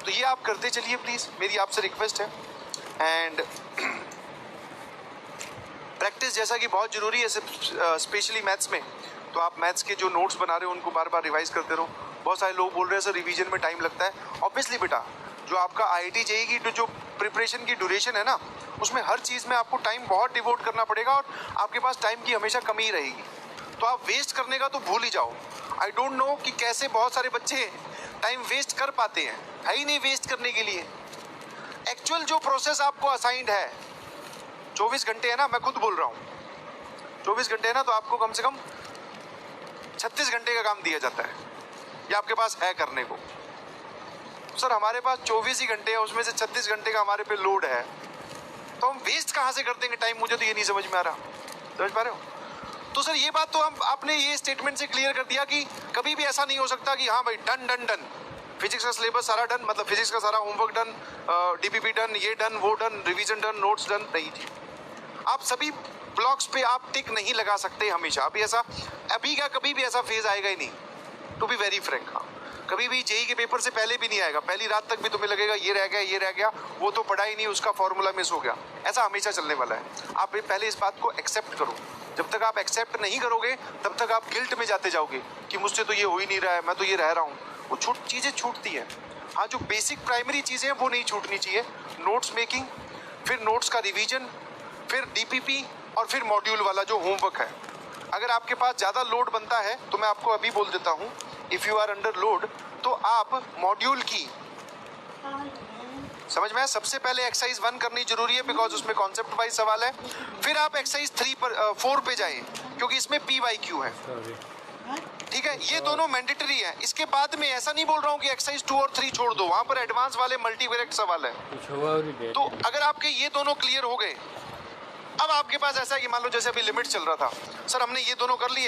तो ये आप करते चलिए प्लीज़, मेरी आपसे रिक्वेस्ट है। एंड प्रैक्टिस जैसा कि बहुत ज़रूरी है स्पेशली मैथ्स में, तो आप मैथ्स के जो नोट्स बना रहे हो उनको बार बार रिवाइज करते रहो। बहुत सारे लोग बोल रहे हैं सर रिवीजन में टाइम लगता है। ऑब्वियसली बेटा, जो आपका IIT JEE की जो प्रिपरेशन की ड्यूरेशन है ना, उसमें हर चीज़ में आपको टाइम बहुत डिवोट करना पड़ेगा और आपके पास टाइम की हमेशा कमी ही रहेगी। तो आप वेस्ट करने का तो भूल ही जाओ। आई डोंट नो कि कैसे बहुत सारे बच्चे टाइम वेस्ट कर पाते हैं, है ही नहीं वेस्ट करने के लिए। एक्चुअल जो प्रोसेस आपको असाइंड है 24 घंटे है ना, मैं खुद बोल रहा हूँ 24 घंटे है ना, तो आपको कम से कम 36 घंटे का काम दिया जाता है, ये आपके पास है करने को। सर हमारे पास 24 ही घंटे हैं, उसमें से 36 घंटे का हमारे पे लोड है, तो हम वेस्ट कहाँ से कर देंगे टाइम? मुझे तो ये नहीं समझ में आ रहा। समझ पा रहे हो? तो सर ये बात तो हम आपने ये स्टेटमेंट से क्लियर कर दिया कि कभी भी ऐसा नहीं हो सकता कि हाँ भाई डन डन डन, फिजिक्स का सिलेबस सारा डन, मतलब फिजिक्स का सारा होमवर्क डन, DPP डन, ये डन, वो done, revision done, notes done. नहीं जी, आप सभी ब्लॉक्स पे आप टिक नहीं लगा सकते हमेशा। अभी ऐसा, अभी का कभी भी ऐसा फेज आएगा ही नहीं, टू बी वेरी फ्रैंक। हाँ, कभी भी JEE के पेपर से पहले भी नहीं आएगा। पहली रात तक भी तुम्हें लगेगा ये रह गया, ये रह गया, वो तो पढ़ा ही नहीं, उसका फॉर्मूला मिस हो गया। ऐसा हमेशा चलने वाला है। आप पहले इस बात को एक्सेप्ट करो। जब तक आप एक्सेप्ट नहीं करोगे तब तक आप गिल्ट में जाते जाओगे कि मुझसे तो ये हो ही नहीं रहा है, मैं तो ये रह रहा हूँ। वो चीज़ें छूटती हैं। हाँ, जो बेसिक प्राइमरी चीज़ें हैं वो नहीं छूटनी चाहिए। नोट्स मेकिंग, फिर नोट्स का रिवीजन, फिर DPP और फिर मॉड्यूल वाला जो होमवर्क है। अगर आपके पास ज़्यादा लोड बनता है तो मैं आपको अभी बोल देता हूँ, if you are under load, तो आप मॉड्यूल की समझ में, सबसे पहले एक्सरसाइज 1 करनी जरूरी है बिकॉज उसमें कॉन्सेप्ट वाइज सवाल है। फिर आप एक्सरसाइज 4 पे जाएं क्योंकि इसमें PYQ है। ठीक है, ये दोनों मैंडेटरी है। इसके बाद में ऐसा नहीं बोल रहा हूँ कि एक्सरसाइज 2 और 3 छोड़ दो, वहां पर एडवांस वाले मल्टीवेरिएट सवाल है। तो अगर आपके ये दोनों क्लियर हो गए, अब आपके पास ऐसा है कि मान लो जैसे अभी लिमिट चल रहा था, सर हमने ये दोनों कर लिए,